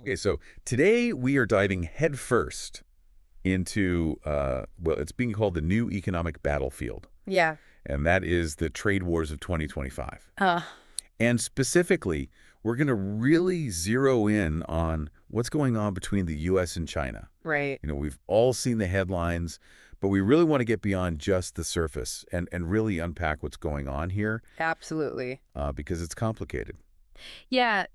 Okay, so today we are diving headfirst into, well, it's being called the new economic battlefield, Yeah. and that is the trade wars of 2025. Uh, And specifically, we're going to really zero in on what's going on between the U.S. and China. right. We've all seen the headlines, but we really want to get beyond just the surface and really unpack what's going on here Absolutely. because it's complicated. Yeah,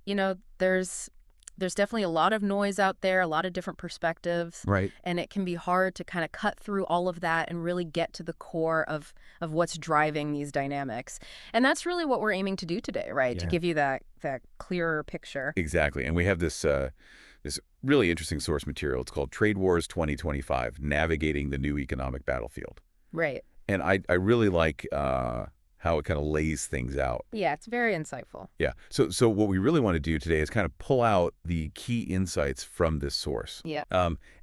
there's definitely a lot of noise out there, a lot of different perspectives, Right. and it can be hard to kind of cut through all of that and really get to the core of what's driving these dynamics. And that's really what we're aiming to do today, right? To Yeah. give you that clearer picture. Exactly. And we have this really interesting source material. It's called Trade Wars 2025, Navigating the New Economic Battlefield. Right. And I really like how it kind of lays things out. Yeah, it's very insightful. Yeah. So what we really want to do today is kind of pull out the key insights from this source. Yeah.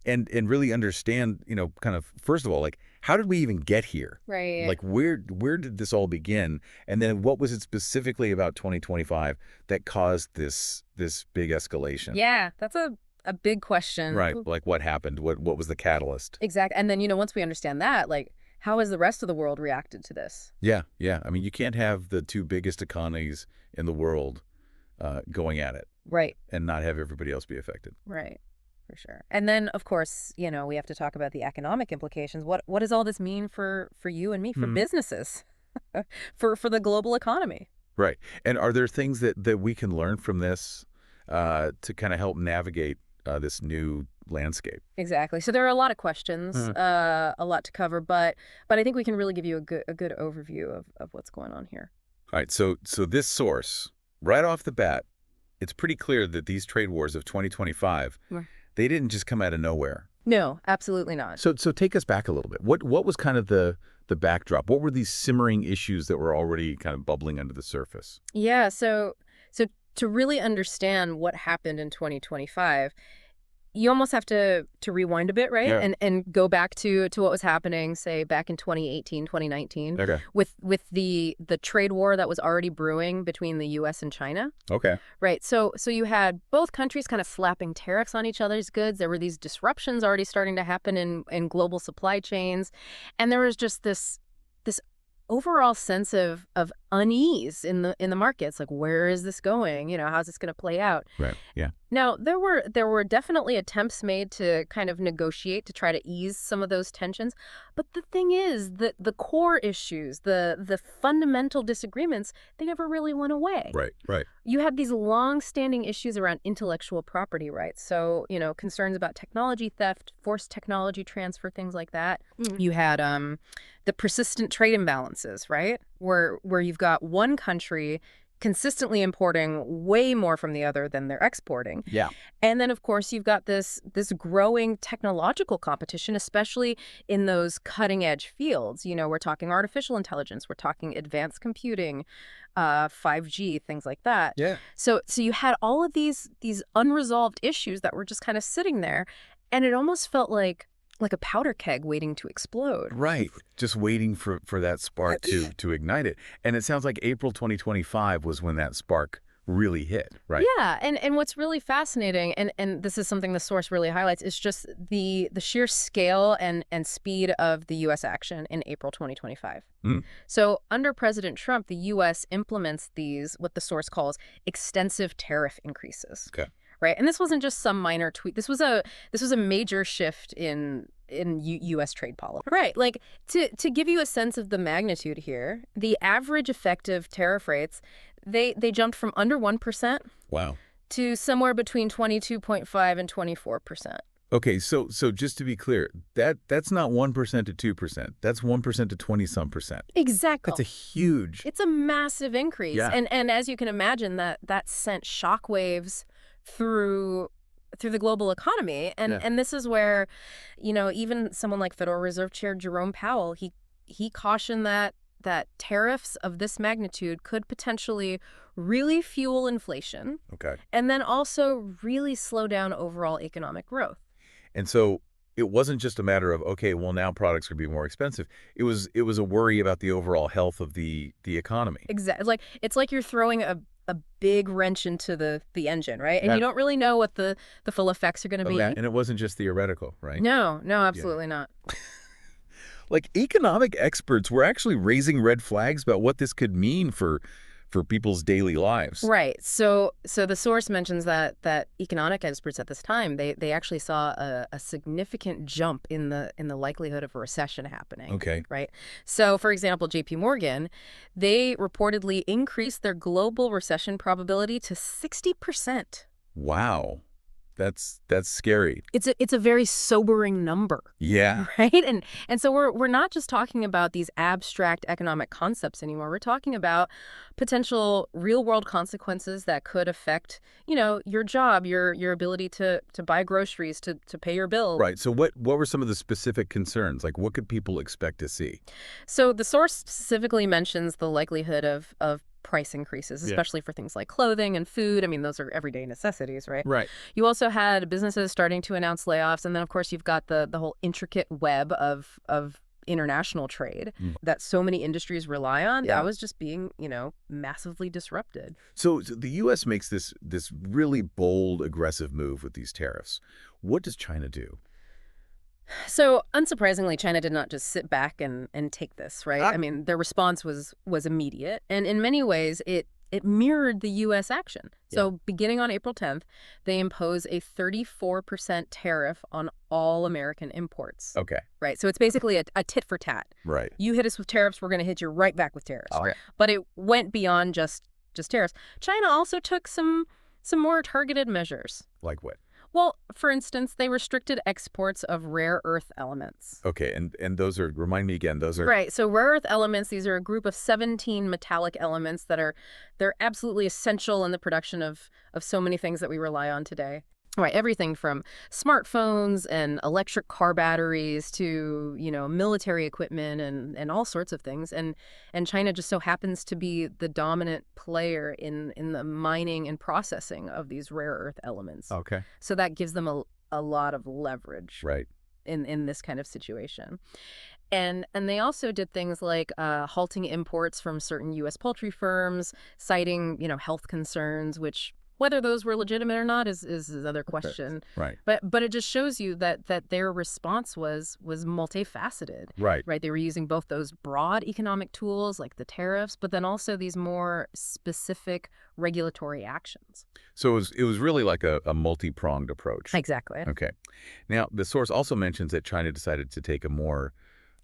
And really understand, kind of, first of all, like, how did we even get here? Right. Like, where did this all begin? And then what was it specifically about 2025 that caused this big escalation? Yeah, that's a big question. Right. Like, what happened? What was the catalyst? Exactly. And then, once we understand that, like, how has the rest of the world reacted to this? Yeah. Yeah. I mean, you can't have the two biggest economies in the world going at it Right. and not have everybody else be affected. Right. For sure. And then, of course, we have to talk about the economic implications. What does all this mean for you and me, for businesses, for the global economy? Right. And are there things that we can learn from this to kind of help navigate this new landscape? Exactly. So there are a lot of questions, a lot to cover, but I think we can really give you a good overview of what's going on here. All right. So this source, right off the bat, it's pretty clear that these trade wars of 2025, they didn't just come out of nowhere. No, absolutely not. So take us back a little bit. What was kind of the backdrop? What were these simmering issues that were already kind of bubbling under the surface? Yeah. So to really understand what happened in 2025, you almost have to rewind a bit, right? Yeah. And go back to what was happening, say, back in 2018, 2019, Okay. with the trade war that was already brewing between the U.S. and China. Okay. Right. So you had both countries kind of slapping tariffs on each other's goods. There were these disruptions already starting to happen in global supply chains. And there was just this overall sense of unease in the markets. Like, where is this going? How's this going to play out? Right. Yeah. Now, there were definitely attempts made to kind of negotiate to try to ease some of those tensions. But the thing is that the core issues, the fundamental disagreements, they never really went away. Right. Right. You had these long-standing issues around intellectual property rights. So, concerns about technology theft, forced technology transfer, things like that. You had the persistent trade imbalances, right? Where you've got one country consistently importing way more from the other than they're exporting. Yeah. And then, of course, you've got this growing technological competition, especially in those cutting edge fields. We're talking artificial intelligence, we're talking advanced computing, 5G, things like that. Yeah. So you had all of these unresolved issues that were just kind of sitting there, and it almost felt like a powder keg waiting to explode. Right. Just waiting for that spark to ignite it. And it sounds like April 2025 was when that spark really hit, right? Yeah. And what's really fascinating, and this is something the source really highlights, is just the sheer scale and speed of the U.S. action in April 2025. So under President Trump, the U.S. implements these, what the source calls extensive tariff increases. Okay. Right. And this wasn't just some minor tweak. This was a major shift in U.S. trade policy. Right. Like, to give you a sense of the magnitude here, the average effective tariff rates, they jumped from under 1%. Wow. To somewhere between 22.5 and 24%. Okay, so just to be clear, that's not 1% to 2%. That's 1% to 20-some%. Exactly. That's a huge. It's a massive increase. Yeah. And as you can imagine, that sent shockwaves through the global economy. And this is where, even someone like Federal Reserve Chair Jerome Powell, he cautioned that tariffs of this magnitude could potentially really fuel inflation. Okay. And then also really slow down overall economic growth. And so it wasn't just a matter of, okay, well, now products could be more expensive. It was a worry about the overall health of the economy. Exactly. It's like you're throwing a big wrench into the engine, right? And That- you don't really know what the full effects are going to be. And it wasn't just theoretical, right? No, absolutely not. Like, economic experts were actually raising red flags about what this could mean for people's daily lives. Right. So the source mentions that economic experts at this time, they actually saw a significant jump in the likelihood of a recession happening. Okay. Right. So, for example, JP Morgan, they reportedly increased their global recession probability to 60%. Wow. That's scary. It's a very sobering number. Yeah. Right? And so we're not just talking about these abstract economic concepts anymore. We're talking about potential real-world consequences that could affect, your job, your ability to buy groceries, to pay your bill. Right. So what were some of the specific concerns? Like, what could people expect to see? So the source specifically mentions the likelihood of price increases, especially for things like clothing and food. I mean, those are everyday necessities, right? Right. You also had businesses starting to announce layoffs, and then, of course, you've got the whole intricate web of international trade that so many industries rely on. Yeah. That was just being, massively disrupted. So the U.S. makes this really bold, aggressive move with these tariffs. What does China do? So, unsurprisingly, China did not just sit back and take this, right? I mean, their response was immediate, and in many ways, it mirrored the U.S. action. So, beginning on April 10th, they impose a 34% tariff on all American imports. Okay. Right? So, it's basically a tit for tat. Right. You hit us with tariffs, we're going to hit you right back with tariffs. Oh, yeah. But it went beyond just tariffs. China also took some more targeted measures. Like what? Well, for instance, they restricted exports of rare earth elements. Okay, and those are, remind me again, those are... Right, so rare earth elements, these are a group of 17 metallic elements they're absolutely essential in the production of so many things that we rely on today. Right, everything from smartphones and electric car batteries to, military equipment and all sorts of things. And China just so happens to be the dominant player in the mining and processing of these rare earth elements. Okay. So that gives them a lot of leverage. Right. In this kind of situation. And they also did things like halting imports from certain U.S. poultry firms, citing, health concerns, which... whether those were legitimate or not is another question. Right. But it just shows you that their response was multifaceted. Right. Right. They were using both those broad economic tools like the tariffs, but then also these more specific regulatory actions. So it was really like a multi-pronged approach. Exactly. Okay. Now, the source also mentions that China decided to take a more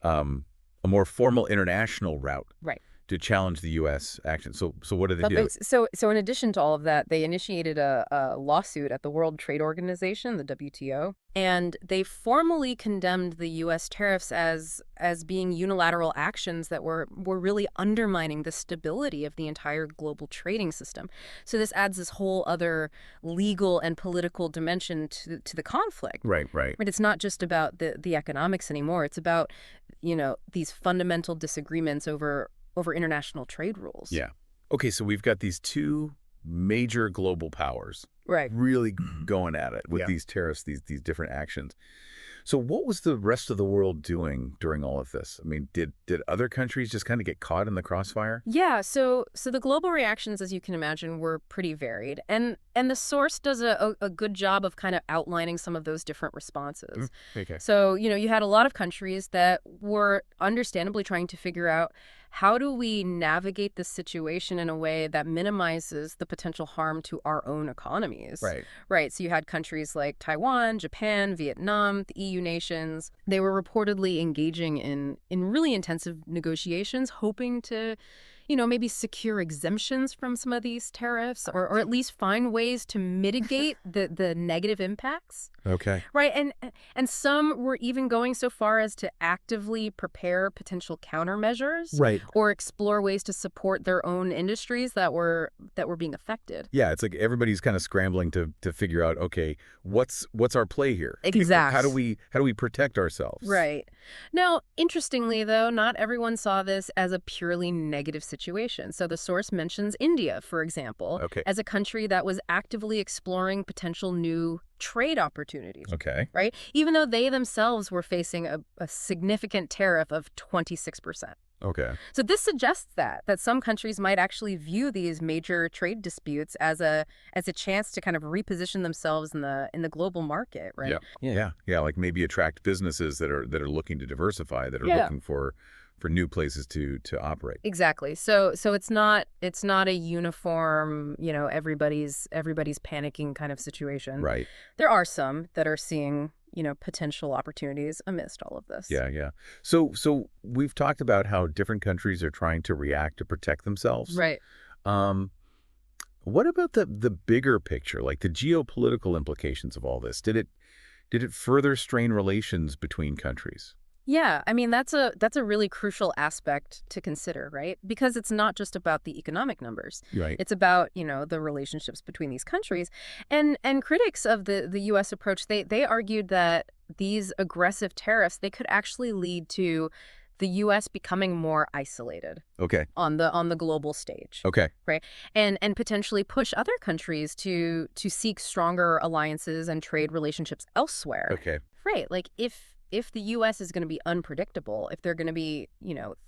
formal international route. Right. To challenge the U.S. action. So what did they do? So in addition to all of that, they initiated a lawsuit at the World Trade Organization, the WTO, and they formally condemned the U.S. tariffs as being unilateral actions that were really undermining the stability of the entire global trading system. So this adds this whole other legal and political dimension to the conflict. Right. But it's not just about the economics anymore. It's about, these fundamental disagreements over international trade rules. Yeah. Okay, so we've got these two major global powers really going at it with these tariffs, these different actions. So what was the rest of the world doing during all of this? I mean, did other countries just kind of get caught in the crossfire? Yeah, so the global reactions, as you can imagine, were pretty varied. And the source does a good job of kind of outlining some of those different responses. Okay. So, you had a lot of countries that were understandably trying to figure out, how do we navigate this situation in a way that minimizes the potential harm to our own economies? Right. So you had countries like Taiwan, Japan, Vietnam, the EU nations. They were reportedly engaging in really intensive negotiations, hoping to, maybe secure exemptions from some of these tariffs or at least find ways to mitigate the negative impacts. Okay. Right. And some were even going so far as to actively prepare potential countermeasures. Right. Or explore ways to support their own industries that were being affected. Yeah, it's like everybody's kind of scrambling to figure out, okay, what's our play here? Exactly. How do we protect ourselves? Right. Now, interestingly, though, not everyone saw this as a purely negative situation. So the source mentions India, for example, as a country that was actively exploring potential new trade opportunities. Okay. Right? Even though they themselves were facing a significant tariff of 26%. Okay. So this suggests that some countries might actually view these major trade disputes as a chance to kind of reposition themselves in the global market, right? Yeah. Like maybe attract businesses that are looking to diversify, that are looking for new places to operate. Exactly. So it's not a uniform, everybody's panicking kind of situation. Right. There are some that are seeing, potential opportunities amidst all of this. Yeah. So we've talked about how different countries are trying to react to protect themselves. Right. Um, what about the bigger picture, like the geopolitical implications of all this? Did it further strain relations between countries? Yeah, I mean that's a really crucial aspect to consider, right? Because it's not just about the economic numbers. Right. It's about, the relationships between these countries. And critics of the US approach, they argued that these aggressive tariffs, they could actually lead to the US becoming more isolated. Okay. On the global stage. Okay. Right? And potentially push other countries to seek stronger alliances and trade relationships elsewhere. Okay. Right. Like if the U.S. is going to be unpredictable, if they're going to be,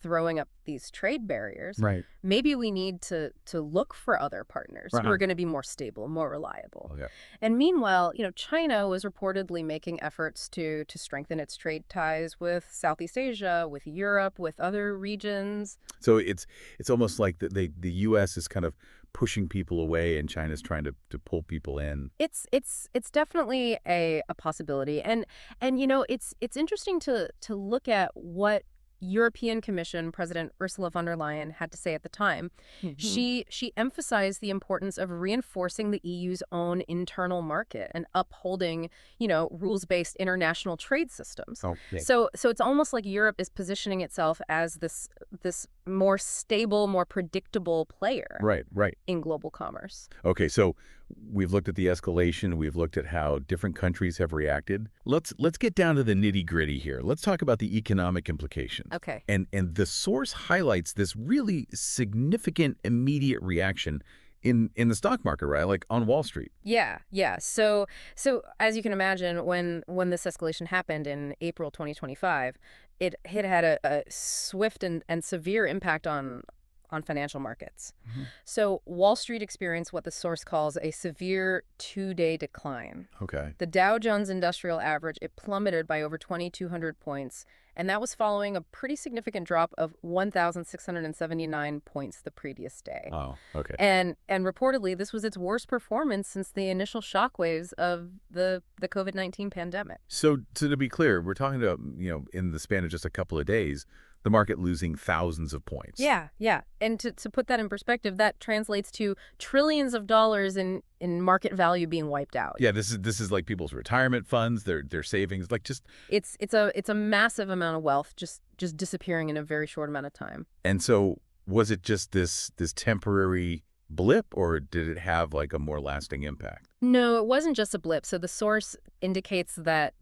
throwing up these trade barriers, right, maybe we need to look for other partners who are going to be more stable, more reliable. Okay. And meanwhile, China was reportedly making efforts to strengthen its trade ties with Southeast Asia, with Europe, with other regions. So it's almost like the U.S. is kind of pushing people away and China's trying to pull people in. It's definitely a possibility. And it's interesting to look at what European Commission President Ursula von der Leyen had to say at the time. She emphasized the importance of reinforcing the EU's own internal market and upholding, rules-based international trade systems. Okay. So it's almost like Europe is positioning itself as this more stable, more predictable player. Right. In global commerce. Okay, so we've looked at the escalation. We've looked at how different countries have reacted. Let's get down to the nitty-gritty here. Let's talk about the economic implications. Okay. And the source highlights this really significant immediate reaction in the stock market, right? Like on Wall Street. Yeah. So as you can imagine, when this escalation happened in April 2025, it had a swift and severe impact on financial markets. So Wall Street experienced what the source calls a severe two-day decline. Okay. The Dow Jones Industrial Average, it plummeted by over 2,200 points, and that was following a pretty significant drop of 1,679 points the previous day. Oh, okay. And reportedly, this was its worst performance since the initial shockwaves of the COVID-19 pandemic. So to be clear, we're talking about, in the span of just a couple of days, the market losing thousands of points. Yeah. And to put that in perspective, that translates to trillions of dollars in market value being wiped out. Yeah, this is like people's retirement funds, their savings, like just it's a massive amount of wealth just disappearing in a very short amount of time. And so was it just this temporary blip, or did it have like a more lasting impact? No, it wasn't just a blip. So the source indicates that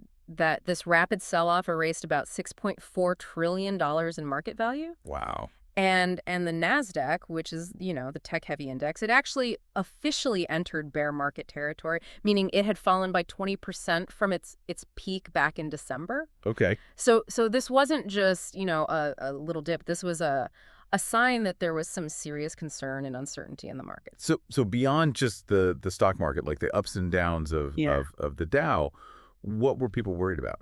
this rapid sell-off erased about $6.4 trillion in market value. Wow. And the NASDAQ, which is, the tech-heavy index, it actually officially entered bear market territory, meaning it had fallen by 20% from its peak back in December. Okay. So this wasn't just, a little dip. This was a sign that there was some serious concern and uncertainty in the market. So beyond just the stock market, like the ups and downs of the Dow, what were people worried about?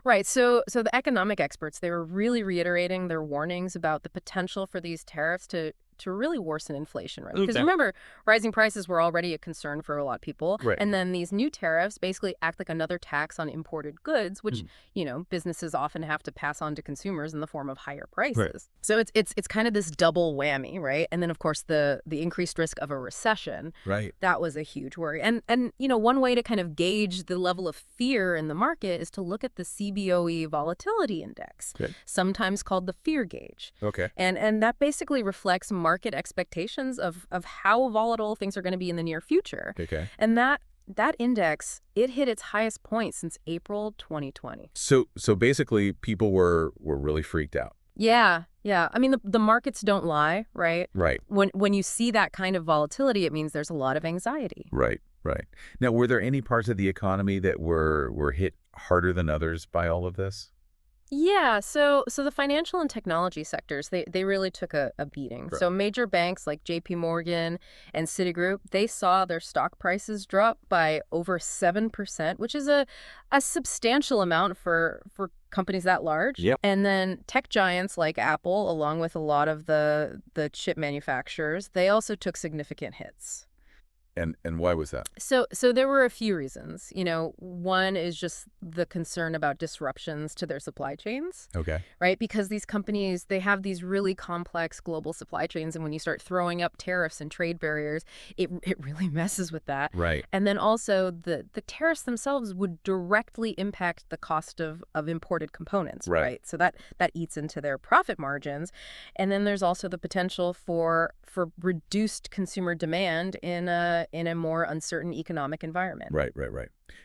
Right. So the economic experts, they were really reiterating their warnings about the potential for these tariffs to really worsen inflation, right? Because remember, rising prices were already a concern for a lot of people. Right. And then these new tariffs basically act like another tax on imported goods, which, businesses often have to pass on to consumers in the form of higher prices. Right. So it's kind of this double whammy, right? And then, of course, the increased risk of a recession. Right. That was a huge worry. And one way to kind of gauge the level of fear in the market is to look at the CBOE volatility index, sometimes called the fear gauge. Okay. And that basically reflects market expectations of how volatile things are going to be in the near future. Okay. And that index, it hit its highest point since April 2020. So basically people were really freaked out. Yeah. I mean, the markets don't lie, right? Right. When you see that kind of volatility, it means there's a lot of anxiety. Right. Now, were there any parts of the economy that were hit harder than others by all of this? Yeah, so the financial and technology sectors, they really took a beating. Right. So major banks like JP Morgan and Citigroup, they saw their stock prices drop by over 7%, which is a substantial amount for companies that large. Yep. And then tech giants like Apple, along with a lot of the chip manufacturers, they also took significant hits. And why was that? So there were a few reasons. One is just the concern about disruptions to their supply chains, Okay. right? Because these companies, they have these really complex global supply chains, and when you start throwing up tariffs and trade barriers, it really messes with that. Right. And then also the tariffs themselves would directly impact the cost of imported components, Right. right? So that eats into their profit margins. And then there's also the potential for reduced consumer demand in a more uncertain economic environment. Right.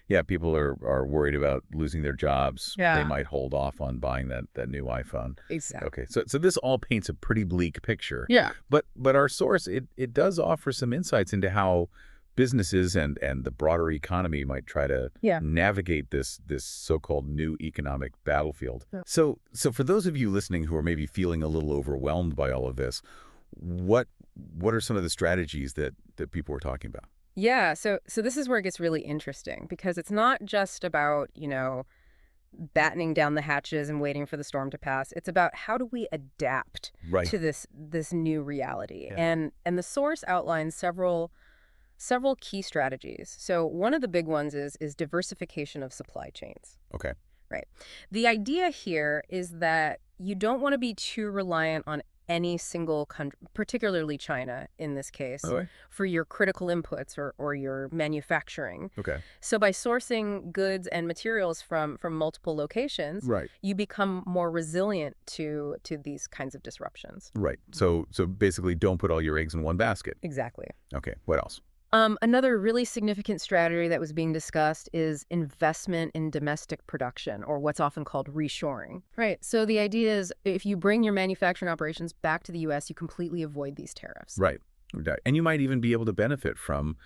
Yeah, people are worried about losing their jobs. Yeah. They might hold off on buying that new iPhone. Exactly. Okay, so this all paints a pretty bleak picture. Yeah. But our source, it does offer some insights into how businesses and the broader economy might try to navigate this so-called new economic battlefield. Yeah. So for those of you listening who are maybe feeling a little overwhelmed by all of this, what are some of the strategies that people were talking about? Yeah, so this is where it gets really interesting, because it's not just about, battening down the hatches and waiting for the storm to pass. It's about how do we adapt to this new reality. Yeah. And the source outlines several key strategies. So one of the big ones is diversification of supply chains. Okay. Right. The idea here is that you don't want to be too reliant on any single country, particularly China in this case, for your critical inputs or your manufacturing. Okay. So by sourcing goods and materials from multiple locations, you become more resilient to these kinds of disruptions. Right. So basically don't put all your eggs in one basket. Exactly. Okay. What else? Another really significant strategy that was being discussed is investment in domestic production, or what's often called reshoring. Right. So the idea is if you bring your manufacturing operations back to the U.S., you completely avoid these tariffs. Right. And you might even be able to benefit from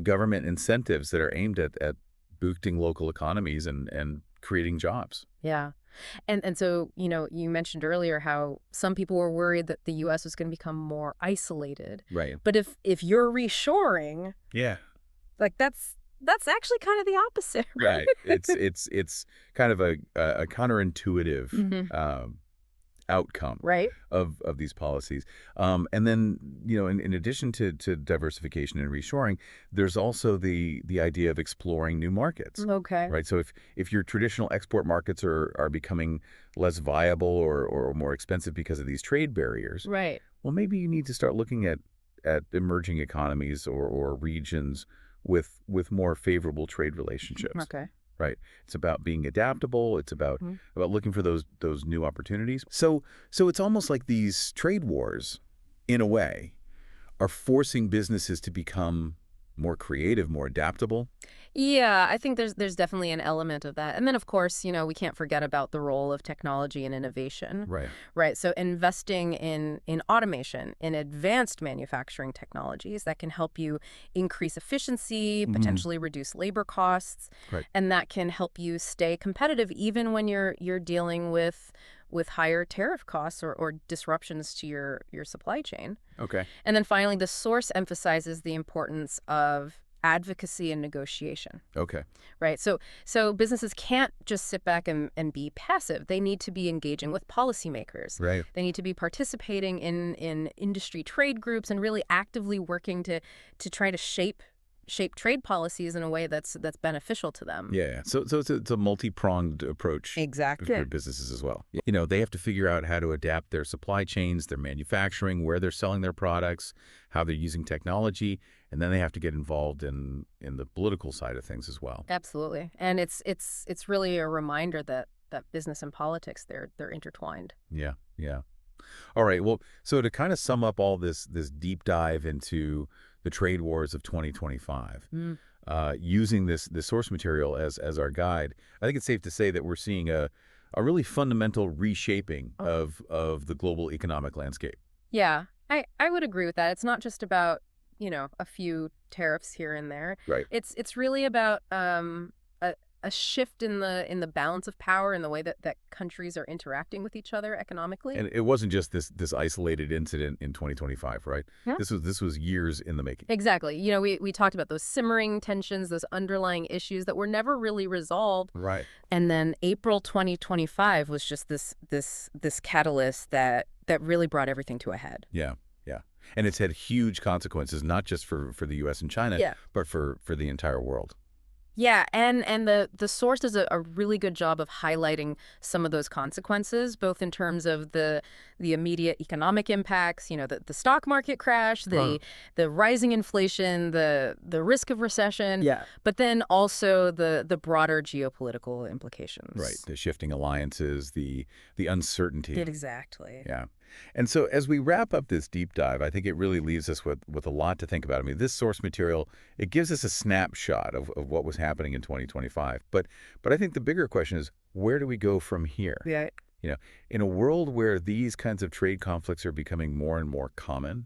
government incentives that are aimed at boosting local economies and creating jobs. Yeah. And so, you mentioned earlier how some people were worried that the U.S. was going to become more isolated. Right. But if you're reshoring, like that's actually kind of the opposite, right? It's kind of a counterintuitive outcome of these policies. And then, in addition to diversification and reshoring, there's also the idea of exploring new markets. Okay. Right. So if your traditional export markets are becoming less viable or more expensive because of these trade barriers, right. Well, maybe you need to start looking at emerging economies or regions with more favorable trade relationships. Okay. Right. It's about being adaptable. It's about looking for those new opportunities. So it's almost like these trade wars, in a way, are forcing businesses to become more creative, more adaptable. Yeah, I think there's definitely an element of that. And then, of course, we can't forget about the role of technology and innovation. Right. Right. So investing in automation, in advanced manufacturing technologies that can help you increase efficiency, potentially reduce labor costs. Right. And that can help you stay competitive even when you're dealing with higher tariff costs or disruptions to your supply chain. Okay. And then finally, the source emphasizes the importance of advocacy and negotiation. Okay. Right. So businesses can't just sit back and be passive. They need to be engaging with policymakers. Right. They need to be participating in industry trade groups and really actively working to try to shape trade policies in a way that's beneficial to them. Yeah. So it's a multi-pronged approach. Exactly. For businesses as well. They have to figure out how to adapt their supply chains, their manufacturing, where they're selling their products, how they're using technology, and then they have to get involved in the political side of things as well. Absolutely. And it's really a reminder that business and politics, they're intertwined. Yeah. Yeah. All right. Well, so to kind of sum up all this deep dive into the trade wars of 2025, using this source material as our guide, I think it's safe to say that we're seeing a really fundamental reshaping of the global economic landscape. Yeah, I would agree with that. It's not just about, a few tariffs here and there. Right. It's really about a a shift in the balance of power and the way that countries are interacting with each other economically. And it wasn't just this isolated incident in 2025, right? Yeah. This was years in the making. Exactly. You know, we talked about those simmering tensions, those underlying issues that were never really resolved. Right. And then April 2025 was just this catalyst that really brought everything to a head. Yeah. Yeah. And it's had huge consequences, not just for the U.S. and China, but for the entire world. Yeah, and the source does a really good job of highlighting some of those consequences, both in terms of the immediate economic impacts, you know, the stock market crash, the rising inflation, the risk of recession, but then also the broader geopolitical implications. Right, the shifting alliances, the uncertainty. Exactly. Yeah. And so as we wrap up this deep dive, I think it really leaves us with a lot to think about. I mean, this source material, it gives us a snapshot of what was happening in 2025. But I think the bigger question is, where do we go from here? Yeah. You know, in a world where these kinds of trade conflicts are becoming more and more common,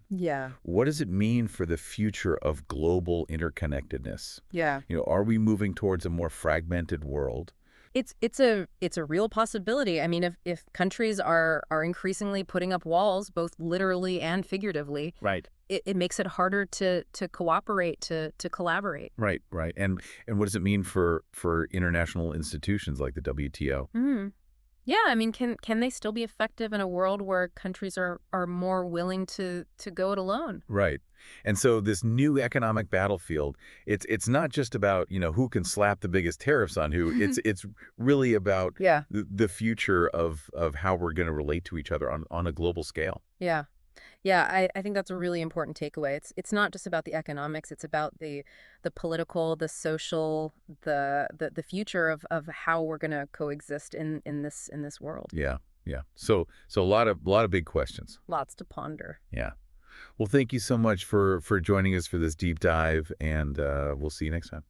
what does it mean for the future of global interconnectedness? Yeah. You know, are we moving towards a more fragmented world? It's a real possibility. I mean, if countries are increasingly putting up walls, both literally and figuratively, right, it makes it harder to cooperate, to collaborate. Right, right. And what does it mean for international institutions like the WTO? Mm-hmm. Yeah, I mean, can they still be effective in a world where countries are more willing to go it alone? Right. And so this new economic battlefield, it's not just about, you know, who can slap the biggest tariffs on who. It's really about the future of how we're going to relate to each other on a global scale. Yeah. Yeah, I think that's a really important takeaway. It's not just about the economics, it's about the political, the social, the future of how we're going to coexist in this world. Yeah. Yeah. So a lot of big questions. Lots to ponder. Yeah. Well, thank you so much for joining us for this deep dive, and we'll see you next time.